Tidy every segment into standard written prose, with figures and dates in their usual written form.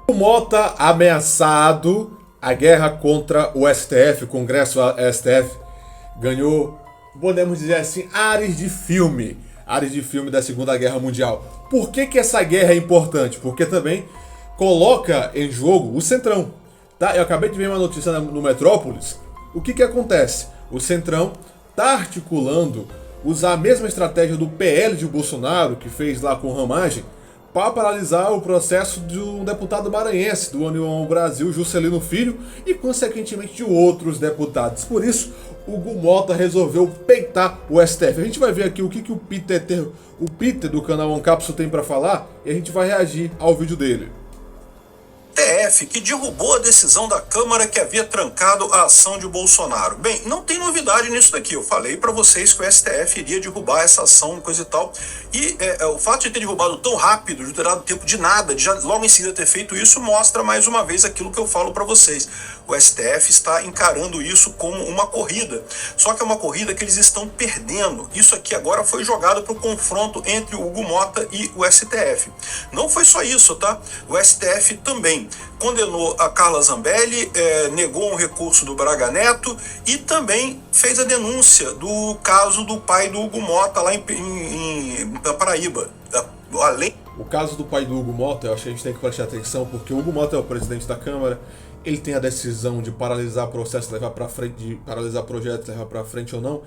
O Mota ameaçado, a guerra contra o STF, o Congresso STF, ganhou, podemos dizer assim, ares de filme da Segunda Guerra Mundial. Por que essa guerra é importante? Porque também coloca em jogo o Centrão. Tá? Eu acabei de ver uma notícia no Metrópolis. O que acontece? O Centrão está articulando usar a mesma estratégia do PL de Bolsonaro, que fez lá com Ramagem, para paralisar o processo de um deputado maranhense do União Brasil, Juscelino Filho, e consequentemente de outros deputados. Por isso, Hugo Mota resolveu peitar o STF. A gente vai ver aqui o que o Peter do canal OneCapsule tem para falar, e a gente vai reagir ao vídeo dele. STF, que derrubou a decisão da Câmara que havia trancado a ação de Bolsonaro. Bem, não tem novidade nisso daqui. Eu falei para vocês que o STF iria derrubar essa ação, coisa e tal. E o fato de ter derrubado tão rápido, de ter dado tempo de nada, de já logo em seguida ter feito isso, mostra mais uma vez aquilo que eu falo para vocês. O STF está encarando isso como uma corrida. Só que é uma corrida que eles estão perdendo. Isso aqui agora foi jogado para o confronto entre o Hugo Mota e o STF. Não foi só isso, tá? O STF também condenou a Carla Zambelli, negou um recurso do Braga Neto e também fez a denúncia do caso do pai do Hugo Mota lá na Paraíba. O caso do pai do Hugo Mota, eu acho que a gente tem que prestar atenção, porque o Hugo Mota é o presidente da Câmara, ele tem a decisão de paralisar processo, levar para frente, de paralisar projetos, levar para frente ou não.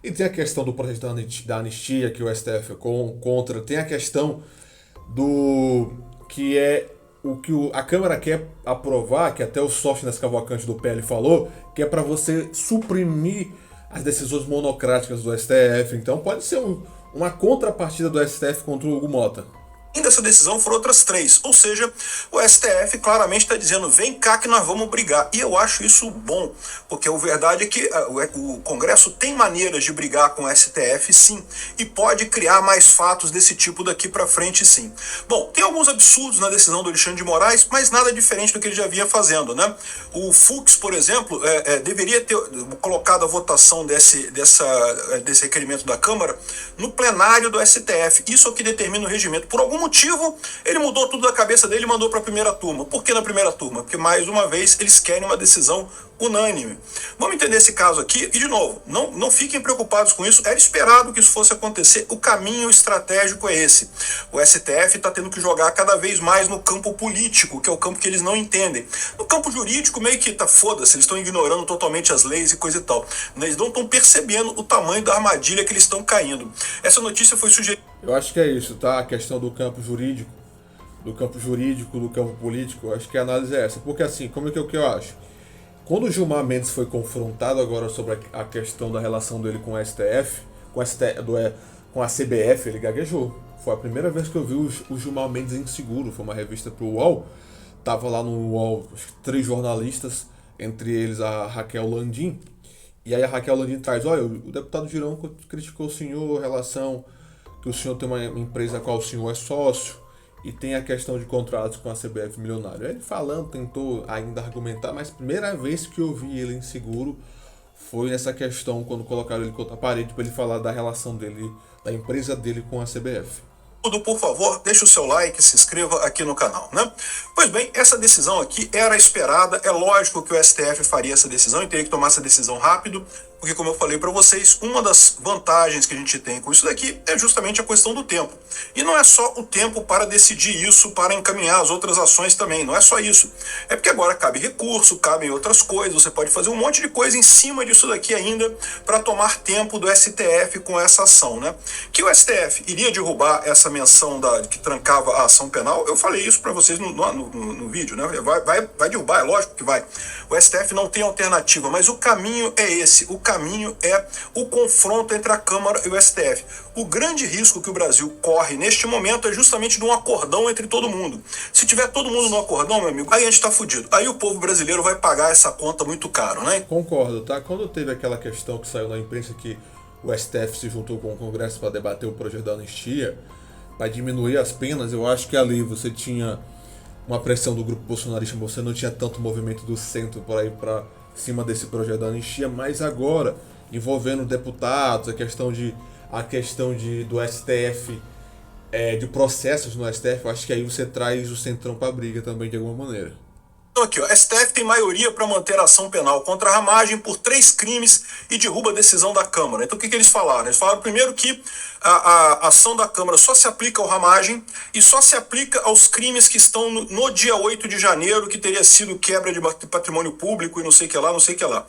E tem a questão do projeto da anistia, que o STF é contra, tem a questão do que é o que a Câmara quer aprovar, que até o Sóstenes Cavalcante do PL falou, que é para você suprimir as decisões monocráticas do STF. Então pode ser uma contrapartida do STF contra o Hugo Mota. Dessa decisão foram outras 3, ou seja, o STF claramente está dizendo, vem cá que nós vamos brigar, e eu acho isso bom, porque a verdade é que o Congresso tem maneiras de brigar com o STF, sim, e pode criar mais fatos desse tipo daqui para frente, sim. Bom, tem alguns absurdos na decisão do Alexandre de Moraes, mas nada diferente do que ele já vinha fazendo, né? O Fux, por exemplo, deveria ter colocado a votação desse requerimento da Câmara no plenário do STF, isso é o que determina o regimento. Por algum motivo, ele mudou tudo da cabeça dele e mandou para a primeira turma. Por que na primeira turma? Porque, mais uma vez, eles querem uma decisão unânime. Vamos entender esse caso aqui e, de novo, não fiquem preocupados com isso. Era esperado que isso fosse acontecer. O caminho estratégico é esse. O STF está tendo que jogar cada vez mais no campo político, que é o campo que eles não entendem. No campo jurídico, meio que tá foda-se, eles estão ignorando totalmente as leis e coisa e tal. Eles não estão percebendo o tamanho da armadilha que eles estão caindo. Essa notícia foi sugerida. Eu acho que é isso, tá? A questão do campo jurídico, do campo político, eu acho que a análise é essa. Porque assim, como é que eu acho? Quando o Gilmar Mendes foi confrontado agora sobre a questão da relação dele com o STF, com a CBF, ele gaguejou. Foi a primeira vez que eu vi o Gilmar Mendes inseguro. Foi uma revista pro UOL. Tava lá no UOL 3 jornalistas, entre eles a Raquel Landim. E aí a Raquel Landim traz, olha, o deputado Girão criticou o senhor, relação que o senhor tem uma empresa a qual o senhor é sócio, e tem a questão de contratos com a CBF milionário. Ele falando, tentou ainda argumentar, mas a primeira vez que eu vi ele inseguro foi nessa questão, quando colocaram ele contra a parede para ele falar da relação dele, da empresa dele com a CBF. Por favor, deixe o seu like e se inscreva aqui no canal, né? Pois bem, essa decisão aqui era esperada, é lógico que o STF faria essa decisão e teria que tomar essa decisão rápido, porque como eu falei para vocês, uma das vantagens que a gente tem com isso daqui é justamente a questão do tempo. E não é só o tempo para decidir isso, para encaminhar as outras ações também, não é só isso. É porque agora cabe recurso, cabem outras coisas, você pode fazer um monte de coisa em cima disso daqui ainda para tomar tempo do STF com essa ação, né? Que o STF iria derrubar essa menção que trancava a ação penal, eu falei isso para vocês no vídeo, né? Vai derrubar, é lógico que vai. O STF não tem alternativa, mas o caminho é esse. O caminho é o confronto entre a Câmara e o STF. O grande risco que o Brasil corre neste momento é justamente de um acordão entre todo mundo. Se tiver todo mundo no acordão, meu amigo, aí a gente tá fudido. Aí o povo brasileiro vai pagar essa conta muito caro, né? Concordo, tá? Quando teve aquela questão que saiu na imprensa que o STF se juntou com o Congresso para debater o projeto da anistia, para diminuir as penas, eu acho que ali você tinha uma pressão do grupo bolsonarista, você não tinha tanto movimento do centro por aí para cima desse projeto da anistia, mas agora, envolvendo deputados, a questão do STF de processos no STF, eu acho que aí você traz o Centrão pra briga também de alguma maneira. Então aqui, ó, STF tem maioria para manter a ação penal contra a Ramagem por 3 crimes e derruba a decisão da Câmara. Então o que eles falaram? Eles falaram primeiro que a ação da Câmara só se aplica ao Ramagem e só se aplica aos crimes que estão no dia 8 de janeiro, que teria sido quebra de patrimônio público e não sei o que lá, não sei o que lá.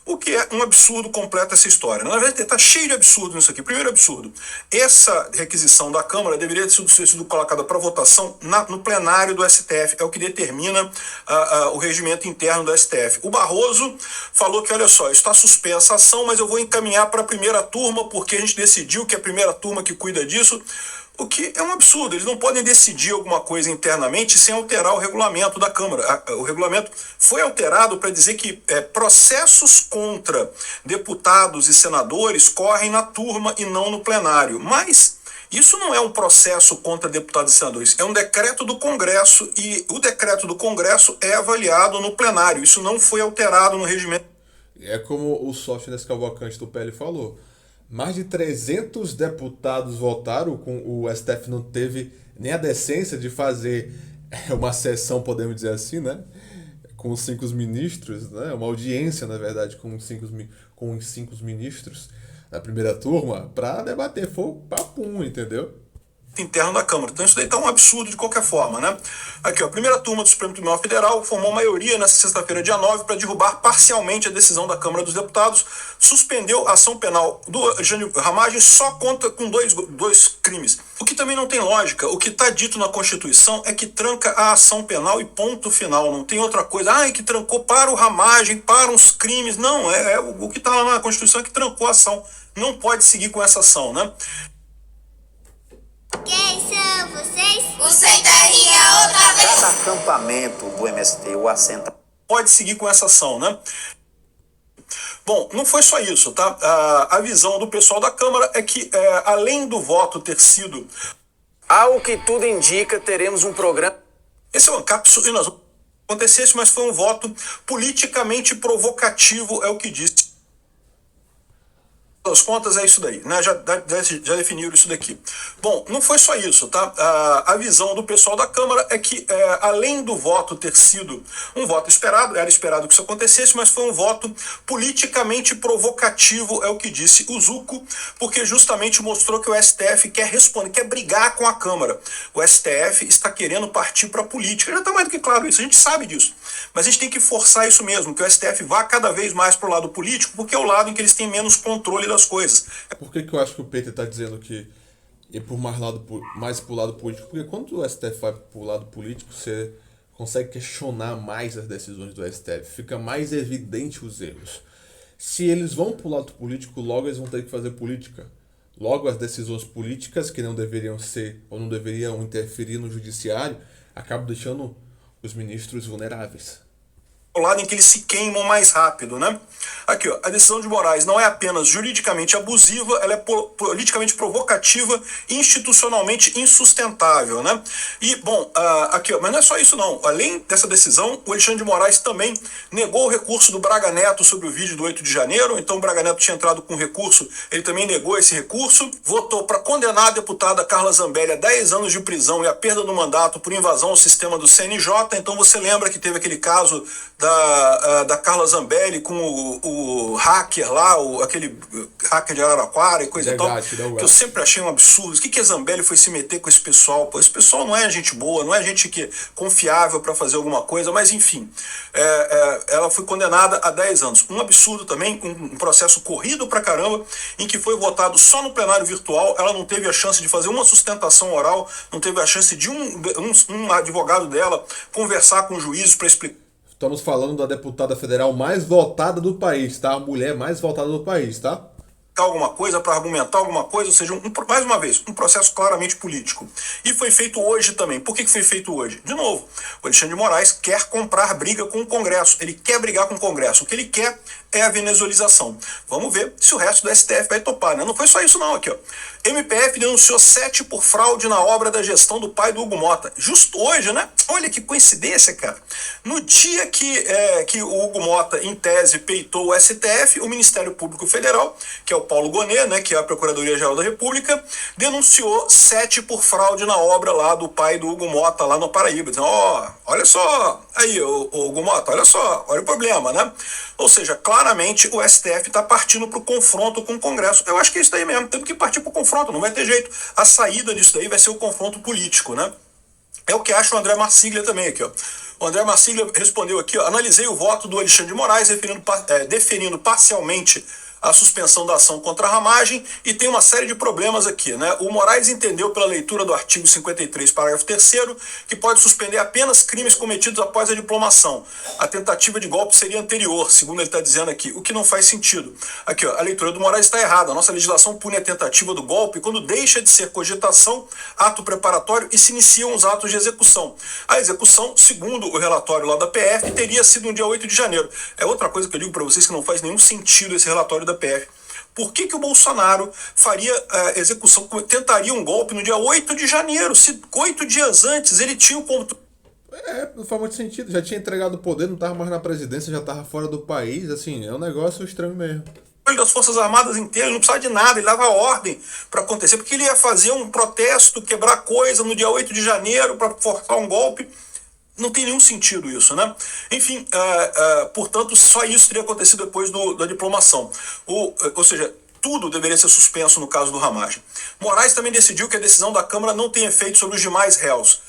O que é um absurdo completo essa história. Na verdade, está cheio de absurdo nisso aqui. Primeiro absurdo, essa requisição da Câmara deveria ter sido colocada para votação no plenário do STF. É o que determina o regimento interno do STF. O Barroso falou que, olha só, está suspensa a ação, mas eu vou encaminhar para a primeira turma, porque a gente decidiu que é a primeira turma que cuida disso. O que é um absurdo. Eles não podem decidir alguma coisa internamente sem alterar o regulamento da Câmara. O regulamento foi alterado para dizer que processos contra deputados e senadores correm na turma e não no plenário. Mas isso não é um processo contra deputados e senadores, é um decreto do Congresso e o decreto do Congresso é avaliado no plenário. Isso não foi alterado no regimento. É como o Sóstenes Cavalcante do PL falou. Mais de 300 deputados votaram, o STF não teve nem a decência de fazer uma sessão, podemos dizer assim, né? Com os 5 ministros, né? Uma audiência, na verdade, com os 5 ministros da primeira turma, para debater. Foi papum, entendeu? Interno da Câmara. Então isso daí tá um absurdo de qualquer forma, né? Aqui, ó, a primeira turma do Supremo Tribunal Federal formou maioria nesta sexta-feira, dia 9, para derrubar parcialmente a decisão da Câmara dos Deputados, suspendeu a ação penal do Jânio Ramagem só conta com dois crimes. O que também não tem lógica. O que está dito na Constituição é que tranca a ação penal e ponto final. Não tem outra coisa. Que trancou para o Ramagem, para uns crimes. Não, o que está lá na Constituição é que trancou a ação. Não pode seguir com essa ação, né? Quem são vocês? O Centeria outra vez. Cada acampamento do MST, o assenta. Pode seguir com essa ação, né? Bom, não foi só isso, tá? A visão do pessoal da Câmara é que, além do voto ter sido... Ao que tudo indica, teremos um programa... Esse é um absurdo, nós vamos acontecesse, mas foi um voto politicamente provocativo, é o que disse. Das contas é isso daí, né? Já definiram isso daqui. Bom, não foi só isso, tá? A visão do pessoal da Câmara é que, além do voto ter sido um voto esperado, era esperado que isso acontecesse, mas foi um voto politicamente provocativo, é o que disse o Zucco, porque justamente mostrou que o STF quer responder, quer brigar com a Câmara. O STF está querendo partir para a política. Já está mais do que claro isso, a gente sabe disso. Mas a gente tem que forçar isso mesmo, que o STF vá cada vez mais para o lado político, porque é o lado em que eles têm menos controle das coisas. Por que eu acho que o Peter está dizendo que ir por mais pro lado político? Porque quando o STF vai pro lado político, você consegue questionar mais as decisões do STF, fica mais evidente os erros. Se eles vão pro lado político, logo eles vão ter que fazer política. Logo as decisões políticas que não deveriam ser ou não deveriam interferir no judiciário acabam deixando os ministros vulneráveis. O lado em que eles se queimam mais rápido, né? Aqui, ó, a decisão de Moraes não é apenas juridicamente abusiva, ela é politicamente provocativa e institucionalmente insustentável, né? E, bom, aqui, ó, mas não é só isso não. Além dessa decisão, o Alexandre de Moraes também negou o recurso do Braga Neto sobre o vídeo do 8 de janeiro, então o Braga Neto tinha entrado com recurso, ele também negou esse recurso, votou para condenar a deputada Carla Zambelli a 10 anos de prisão e a perda do mandato por invasão ao sistema do CNJ, então você lembra que teve aquele caso da Carla Zambelli com o hacker lá, aquele hacker de Araraquara e coisa e tal, que eu sempre achei um absurdo. O que a Zambelli foi se meter com esse pessoal? Pô, esse pessoal não é gente boa, não é gente que é confiável para fazer alguma coisa, mas enfim, ela foi condenada a 10 anos. Um absurdo também, um processo corrido pra caramba, em que foi votado só no plenário virtual, ela não teve a chance de fazer uma sustentação oral, não teve a chance de um advogado dela conversar com o juiz para explicar. Estamos falando da deputada federal mais votada do país, tá? A mulher mais votada do país, tá? Alguma coisa, para argumentar alguma coisa, ou seja, mais uma vez, um processo claramente político. E foi feito hoje também. Por que foi feito hoje? De novo, o Alexandre de Moraes quer comprar briga com o Congresso, ele quer brigar com o Congresso. O que ele quer é a venezuelização. Vamos ver se o resto do STF vai topar, né? Não foi só isso não, aqui ó. MPF denunciou 7 por fraude na obra da gestão do pai do Hugo Mota. Justo hoje, né? Olha que coincidência, cara. No dia que o Hugo Mota, em tese, peitou o STF, o Ministério Público Federal, que é o Paulo Gonet, né, que é a Procuradoria-Geral da República, denunciou 7 por fraude na obra lá do pai do Hugo Mota, lá no Paraíba. Dizendo, olha só, aí, o Hugo Mota, olha só, olha o problema, né? Ou seja, claramente o STF está partindo para o confronto com o Congresso. Eu acho que é isso daí mesmo, temos que partir para o confronto, não vai ter jeito. A saída disso daí vai ser o confronto político, né? É o que acha o André Marsiglia também aqui, ó. O André Marsiglia respondeu aqui, ó, analisei o voto do Alexandre de Moraes deferindo parcialmente a suspensão da ação contra a ramagem e tem uma série de problemas aqui, né? O Moraes entendeu pela leitura do artigo 53, parágrafo 3º, que pode suspender apenas crimes cometidos após a diplomação. A tentativa de golpe seria anterior, segundo ele está dizendo aqui, o que não faz sentido. Aqui, ó, a leitura do Moraes está errada. A nossa legislação pune a tentativa do golpe quando deixa de ser cogitação, ato preparatório e se iniciam os atos de execução. A execução, segundo o relatório lá da PF, teria sido no dia 8 de janeiro. É outra coisa que eu digo para vocês que não faz nenhum sentido esse relatório da PF. Por que o Bolsonaro faria execução, tentaria um golpe no dia 8 de janeiro, se 8 dias antes ele tinha o ponto... Não faz muito sentido. Já tinha entregado o poder, não estava mais na presidência, já estava fora do país. Assim, é um negócio estranho mesmo. Das Forças Armadas inteiras, não precisava de nada, ele dava ordem para acontecer, porque ele ia fazer um protesto, quebrar coisa no dia 8 de janeiro para forçar um golpe. Não tem nenhum sentido isso, né? Enfim, portanto, só isso teria acontecido depois da diplomação. Ou seja, tudo deveria ser suspenso no caso do Ramagem. Moraes também decidiu que a decisão da Câmara não tem efeito sobre os demais réus.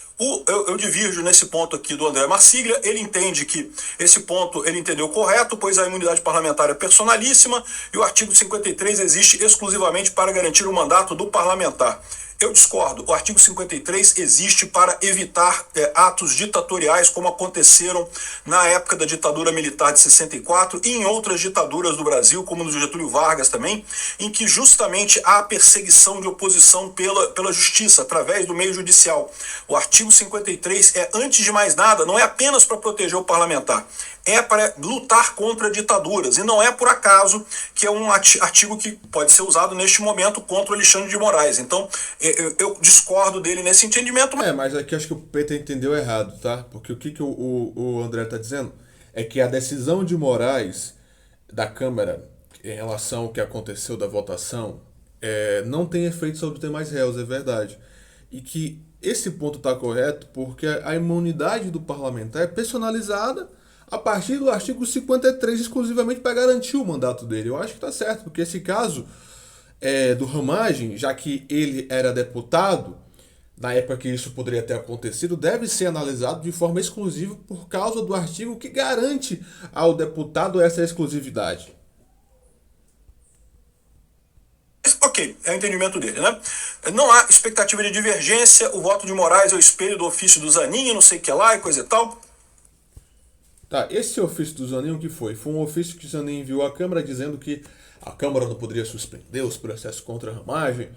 Eu divirjo nesse ponto aqui do André Marsiglia. Ele entende que esse ponto ele entendeu correto, pois a imunidade parlamentar é personalíssima e o artigo 53 existe exclusivamente para garantir o mandato do parlamentar. Eu discordo. O artigo 53 existe para evitar atos ditatoriais como aconteceram na época da ditadura militar de 64 e em outras ditaduras do Brasil, como no Getúlio Vargas também, em que justamente há perseguição de oposição pela justiça, através do meio judicial. O artigo 53 antes de mais nada, não é apenas para proteger o parlamentar, é para lutar contra ditaduras. E não é por acaso que é um artigo que pode ser usado neste momento contra o Alexandre de Moraes. Então, eu discordo dele nesse entendimento. Mas aqui acho que o Peter entendeu errado, tá? Porque o que o André está dizendo é que a decisão de Moraes da Câmara em relação ao que aconteceu da votação não tem efeito sobre os demais réus, é verdade. E que esse ponto está correto porque a imunidade do parlamentar é personalizada a partir do artigo 53, exclusivamente para garantir o mandato dele. Eu acho que está certo, porque esse caso do Ramagem, já que ele era deputado, na época que isso poderia ter acontecido, deve ser analisado de forma exclusiva por causa do artigo que garante ao deputado essa exclusividade. Ok, é o entendimento dele, né? Não há expectativa de divergência, o voto de Moraes é o espelho do ofício do Zanin, não sei o que lá e coisa e tal. Tá, esse ofício do Zanin o que foi? Foi um ofício que o Zanin enviou à Câmara dizendo que a Câmara não poderia suspender os processos contra a Ramagem.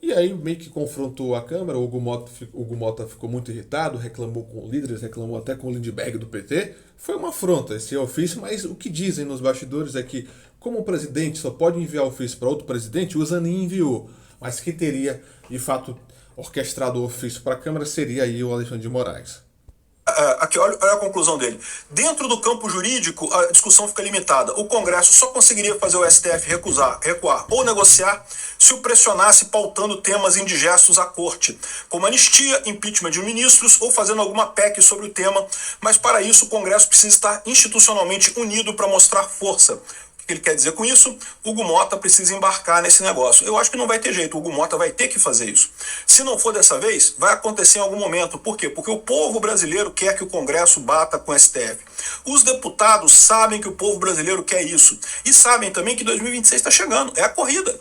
E aí meio que confrontou a Câmara, o Hugo Mota ficou muito irritado, reclamou com líderes, reclamou até com o Lindbergh do PT. Foi uma afronta esse ofício, mas o que dizem nos bastidores é que, como o presidente só pode enviar ofício para outro presidente, o Zanin enviou. Mas quem teria, de fato, orquestrado o ofício para a Câmara seria aí o Alexandre de Moraes. Aqui, olha a conclusão dele. Dentro do campo jurídico, a discussão fica limitada. O Congresso só conseguiria fazer o STF recuar ou negociar se o pressionasse pautando temas indigestos à corte, como anistia, impeachment de ministros ou fazendo alguma PEC sobre o tema. Mas para isso o Congresso precisa estar institucionalmente unido para mostrar força. O que ele quer dizer com isso? Hugo Mota precisa embarcar nesse negócio. Eu acho que não vai ter jeito, o Hugo Mota vai ter que fazer isso. Se não for dessa vez, vai acontecer em algum momento. Por quê? Porque o povo brasileiro quer que o Congresso bata com o STF. Os deputados sabem que o povo brasileiro quer isso. E sabem também que 2026 está chegando. É a corrida.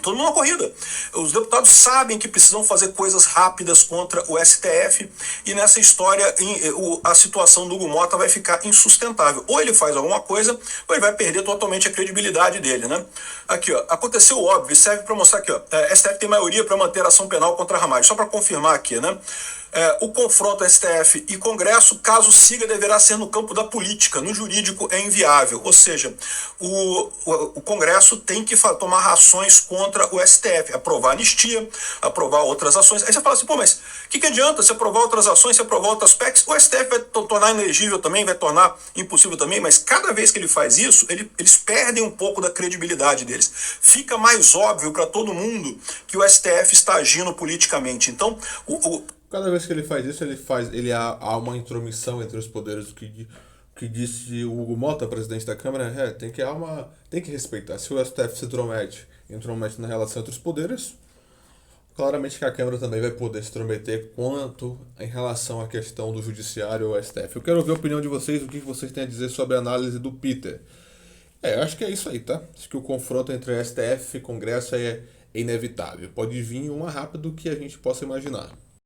Todo mundo na corrida. Os deputados sabem que precisam fazer coisas rápidas contra o STF. E nessa história, a situação do Hugo Mota vai ficar insustentável. Ou ele faz alguma coisa, ou ele vai perder totalmente a credibilidade dele, né? Aqui, ó, aconteceu óbvio, serve para mostrar aqui, ó, STF tem maioria para manter a ação penal contra a Ramagem. Só para confirmar aqui, né? O confronto STF e Congresso, caso siga, deverá ser no campo da política, no jurídico é inviável. Ou seja, o Congresso tem que tomar ações contra o STF, aprovar anistia, aprovar outras ações. Aí você fala assim, pô, mas o que adianta se aprovar outras ações, se aprovar outras PECs? O STF vai tornar inelegível também, vai tornar impossível também, mas cada vez que ele faz isso, eles perdem um pouco da credibilidade deles. Fica mais óbvio para todo mundo que o STF está agindo politicamente. Então, cada vez que ele faz isso, há uma intromissão entre os poderes, o que disse o Hugo Mota, presidente da Câmara, tem que respeitar. Se o STF se intromete na relação entre os poderes, claramente que a Câmara também vai poder se intrometer quanto em relação à questão do Judiciário ou STF. Eu quero ouvir a opinião de vocês, o que vocês têm a dizer sobre a análise do Peter. Acho que é isso aí, tá? Acho que o confronto entre STF e Congresso é inevitável. Pode vir uma rápido que a gente possa imaginar.